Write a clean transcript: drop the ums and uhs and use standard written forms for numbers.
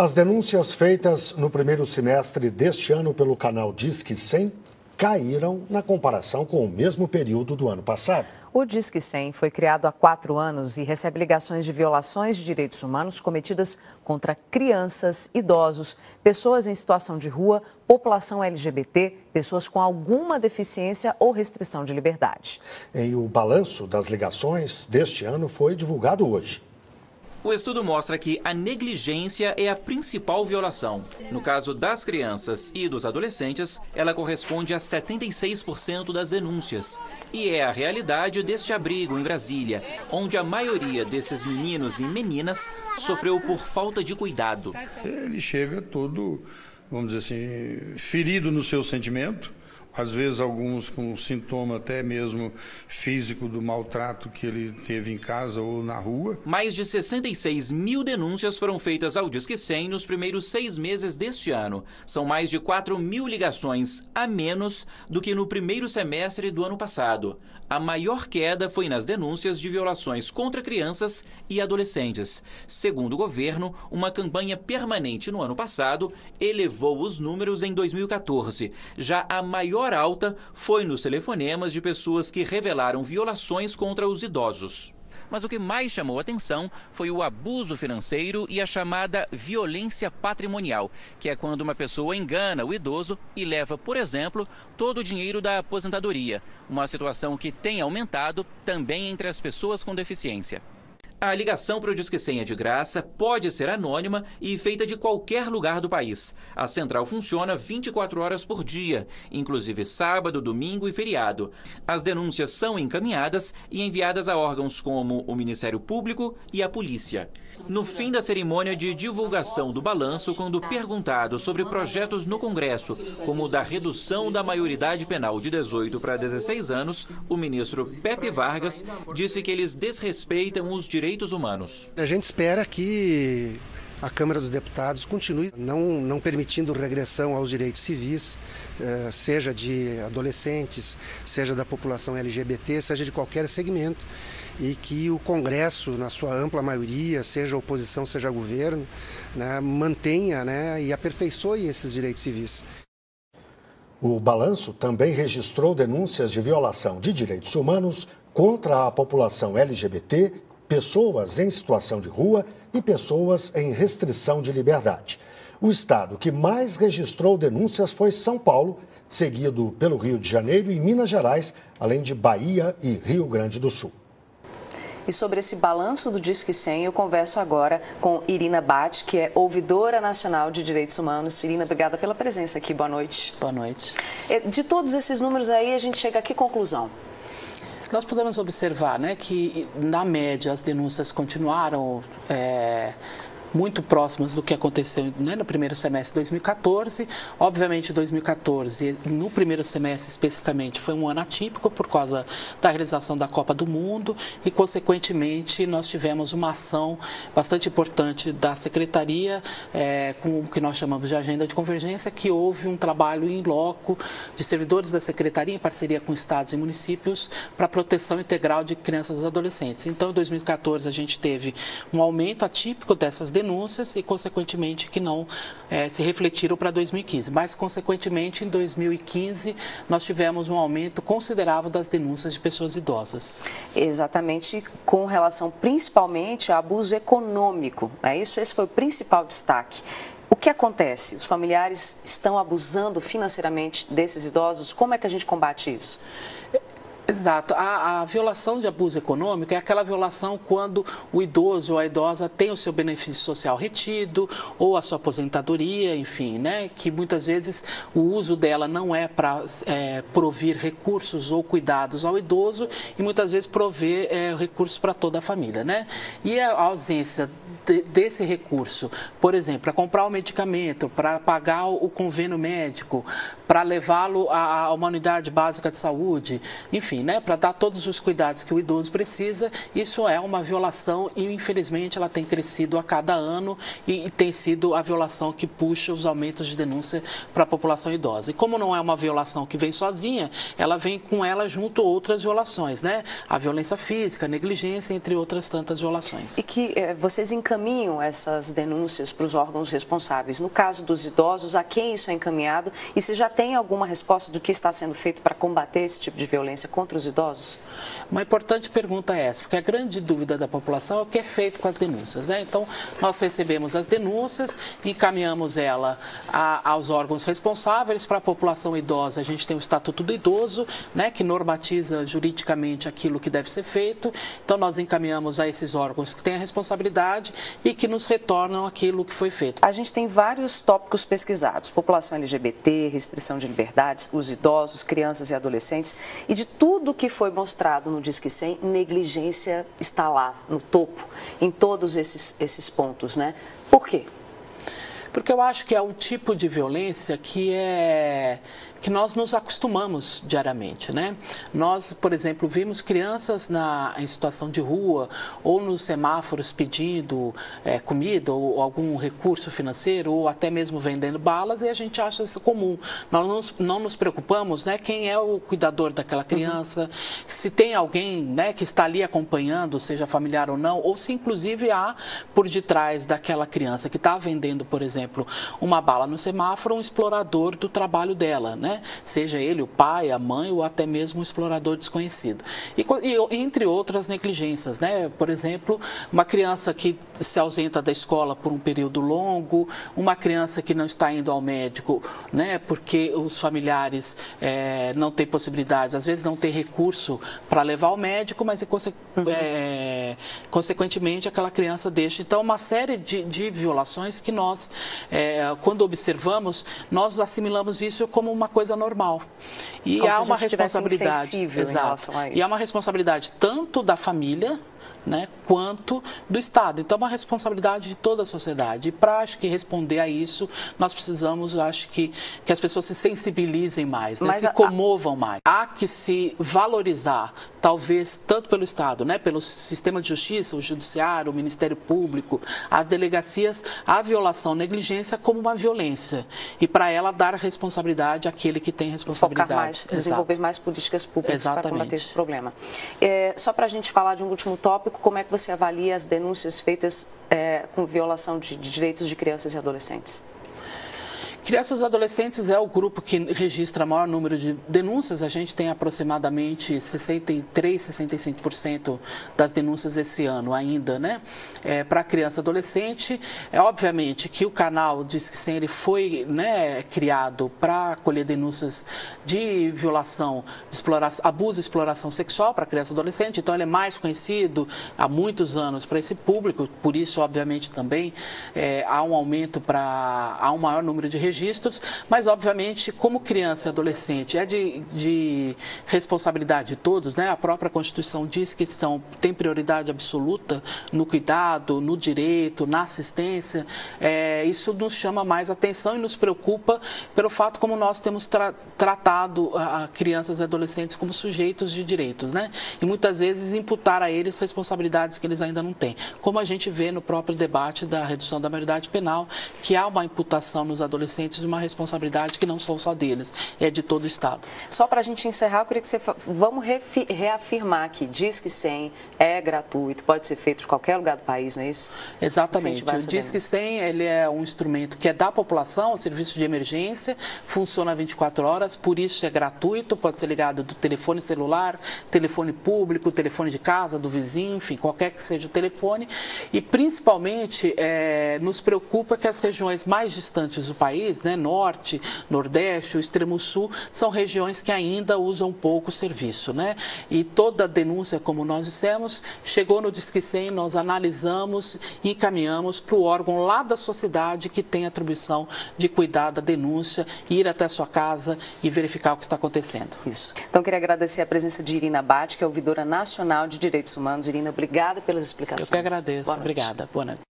As denúncias feitas no primeiro semestre deste ano pelo canal Disque 100 caíram na comparação com o mesmo período do ano passado. O Disque 100 foi criado há 4 anos e recebe ligações de violações de direitos humanos cometidas contra crianças, idosos, pessoas em situação de rua, população LGBT, pessoas com alguma deficiência ou restrição de liberdade. O balanço das ligações deste ano foi divulgado hoje. O estudo mostra que a negligência é a principal violação. No caso das crianças e dos adolescentes, ela corresponde a 76% das denúncias. E é a realidade deste abrigo em Brasília, onde a maioria desses meninos e meninas sofreu por falta de cuidado. Ele chega todo, vamos dizer assim, ferido no seu sentimento. Às vezes alguns com sintoma até mesmo físico do maltrato que ele teve em casa ou na rua. Mais de 66 mil denúncias foram feitas ao Disque 100 nos primeiros 6 meses deste ano. São mais de 4 mil ligações a menos do que no primeiro semestre do ano passado. A maior queda foi nas denúncias de violações contra crianças e adolescentes. Segundo o governo, uma campanha permanente no ano passado elevou os números em 2014. Já a maior alta foi nos telefonemas de pessoas que revelaram violações contra os idosos. Mas o que mais chamou a atenção foi o abuso financeiro e a chamada violência patrimonial, que é quando uma pessoa engana o idoso e leva, por exemplo, todo o dinheiro da aposentadoria, uma situação que tem aumentado também entre as pessoas com deficiência. A ligação para o Disque 100 é de graça, pode ser anônima e feita de qualquer lugar do país. A central funciona 24 horas por dia, inclusive sábado, domingo e feriado. As denúncias são encaminhadas e enviadas a órgãos como o Ministério Público e a Polícia. No fim da cerimônia de divulgação do balanço, quando perguntado sobre projetos no Congresso, como o da redução da maioridade penal de 18 para 16 anos, o ministro Pepe Vargas disse que eles desrespeitam os direitos humanos. A gente espera que a Câmara dos Deputados continue não permitindo regressão aos direitos civis, seja de adolescentes, seja da população LGBT, seja de qualquer segmento, e que o Congresso, na sua ampla maioria, seja oposição, seja governo, né, mantenha, né, e aperfeiçoe esses direitos civis. O balanço também registrou denúncias de violação de direitos humanos contra a população LGBT, pessoas em situação de rua e pessoas em restrição de liberdade. O estado que mais registrou denúncias foi São Paulo, seguido pelo Rio de Janeiro e Minas Gerais, além de Bahia e Rio Grande do Sul. E sobre esse balanço do Disque 100, eu converso agora com Irina Bate, que é ouvidora nacional de direitos humanos. Irina, obrigada pela presença aqui. Boa noite. Boa noite. De todos esses números aí, a gente chega a que conclusão? Nós podemos observar, né, que, na média, as denúncias continuaram muito próximas do que aconteceu, né, no primeiro semestre de 2014. Obviamente, 2014, no primeiro semestre especificamente, foi um ano atípico por causa da realização da Copa do Mundo e, consequentemente, nós tivemos uma ação bastante importante da Secretaria, com o que nós chamamos de Agenda de Convergência, que houve um trabalho em loco de servidores da Secretaria, em parceria com estados e municípios, para a proteção integral de crianças e adolescentes. Então, em 2014, a gente teve um aumento atípico dessas denúncias e, consequentemente, que não se refletiram para 2015. Mas, consequentemente, em 2015, nós tivemos um aumento considerável das denúncias de pessoas idosas. Exatamente, com relação principalmente ao abuso econômico. Isso? Esse foi o principal destaque. O que acontece? Os familiares estão abusando financeiramente desses idosos? Como é que a gente combate isso? Exato. A violação de abuso econômico é aquela violação quando o idoso ou a idosa tem o seu benefício social retido ou a sua aposentadoria, enfim, né? Que muitas vezes o uso dela não é para provir recursos ou cuidados ao idoso e muitas vezes prover recursos para toda a família, né? E a ausência desse recurso, por exemplo, para comprar o medicamento, para pagar o convênio médico, para levá-lo a uma unidade básica de saúde, enfim, né, para dar todos os cuidados que o idoso precisa, isso é uma violação e, infelizmente, ela tem crescido a cada ano e tem sido a violação que puxa os aumentos de denúncia para a população idosa. E como não é uma violação que vem sozinha, ela vem com ela junto outras violações, né? A violência física, a negligência, entre outras tantas violações. E que vocês encaminham encaminham essas denúncias para os órgãos responsáveis? No caso dos idosos, a quem isso é encaminhado? E se já tem alguma resposta do que está sendo feito para combater esse tipo de violência contra os idosos? Uma importante pergunta é essa, porque a grande dúvida da população é o que é feito com as denúncias, né? Então, nós recebemos as denúncias, encaminhamos ela aos órgãos responsáveis. Para a população idosa, a gente tem o Estatuto do Idoso, né, que normatiza juridicamente aquilo que deve ser feito. Então, nós encaminhamos a esses órgãos que têm a responsabilidade e que nos retornam aquilo que foi feito. A gente tem vários tópicos pesquisados: população LGBT, restrição de liberdades, os idosos, crianças e adolescentes. E de tudo que foi mostrado no Disque 100, negligência está lá, no topo, em todos esses pontos, né? Por quê? Porque eu acho que é um tipo de violência que nós nos acostumamos diariamente, né? Nós, por exemplo, vimos crianças em situação de rua ou nos semáforos pedindo comida ou algum recurso financeiro ou até mesmo vendendo balas, e a gente acha isso comum. Nós não nos preocupamos, né, quem é o cuidador daquela criança, se tem alguém, né, que está ali acompanhando, seja familiar ou não, ou se inclusive há por detrás daquela criança que está vendendo, por exemplo, uma bala no semáforo, um explorador do trabalho dela, né? Seja ele o pai, a mãe ou até mesmo um explorador desconhecido. E entre outras negligências, né? Por exemplo, uma criança que se ausenta da escola por um período longo, uma criança que não está indo ao médico, né? Porque os familiares não têm possibilidades, às vezes não tem recurso para levar ao médico, mas consequentemente aquela criança deixa. Então, uma série de violações que nós, quando observamos, nós assimilamos isso como uma coisa normal. E como há se uma responsabilidade, exato, e há uma responsabilidade tanto da família, né, quanto do Estado. Então, é uma responsabilidade de toda a sociedade. E para, acho que, responder a isso, nós precisamos, acho que as pessoas se sensibilizem mais, né, se comovam mais. Há que se valorizar, talvez, tanto pelo Estado, né, pelo sistema de justiça, o judiciário, o Ministério Público, as delegacias, a violação, negligência como uma violência. E para ela dar a responsabilidade àquele que tem responsabilidade. Focar mais, desenvolver mais políticas públicas para combater esse problema. Só para a gente falar de um último tópico, como é que você avalia as denúncias feitas com violação de direitos de crianças e adolescentes? Crianças e adolescentes é o grupo que registra maior número de denúncias. A gente tem aproximadamente 63, 65% das denúncias esse ano ainda, né? Para criança e adolescente, obviamente que o canal Disque 100 ele foi, né, criado para acolher denúncias de violação, abuso e exploração sexual para criança e adolescente. Então, ele é mais conhecido há muitos anos para esse público. Por isso, obviamente, também há um aumento há um maior número de registros, mas obviamente como criança e adolescente é de responsabilidade de todos, né? A própria Constituição diz que tem prioridade absoluta no cuidado, no direito, na assistência. Isso nos chama mais atenção e nos preocupa pelo fato como nós temos tratado a crianças e adolescentes como sujeitos de direitos, né? E muitas vezes imputar a eles responsabilidades que eles ainda não têm. Como a gente vê no próprio debate da redução da maioridade penal, que há uma imputação nos adolescentes de uma responsabilidade que não são só deles, é de todo o Estado. Só para a gente encerrar, eu queria que vamos reafirmar que Disque 100 é gratuito, pode ser feito de qualquer lugar do país, não é isso? Exatamente. O Disque 100 ele é um instrumento que é da população, um serviço de emergência, funciona 24 horas, por isso é gratuito, pode ser ligado do telefone celular, telefone público, telefone de casa, do vizinho, enfim, qualquer que seja o telefone. E principalmente nos preocupa que as regiões mais distantes do país, né, norte, nordeste, o extremo sul, são regiões que ainda usam pouco o serviço, né? E toda denúncia, como nós dissemos, chegou no Disque 100, nós analisamos e encaminhamos para o órgão lá da sociedade que tem a atribuição de cuidar da denúncia, ir até a sua casa e verificar o que está acontecendo. Isso. Então, queria agradecer a presença de Irina Batti, que é ouvidora nacional de direitos humanos. Irina, obrigada pelas explicações. Eu que agradeço. Obrigada. Boa noite.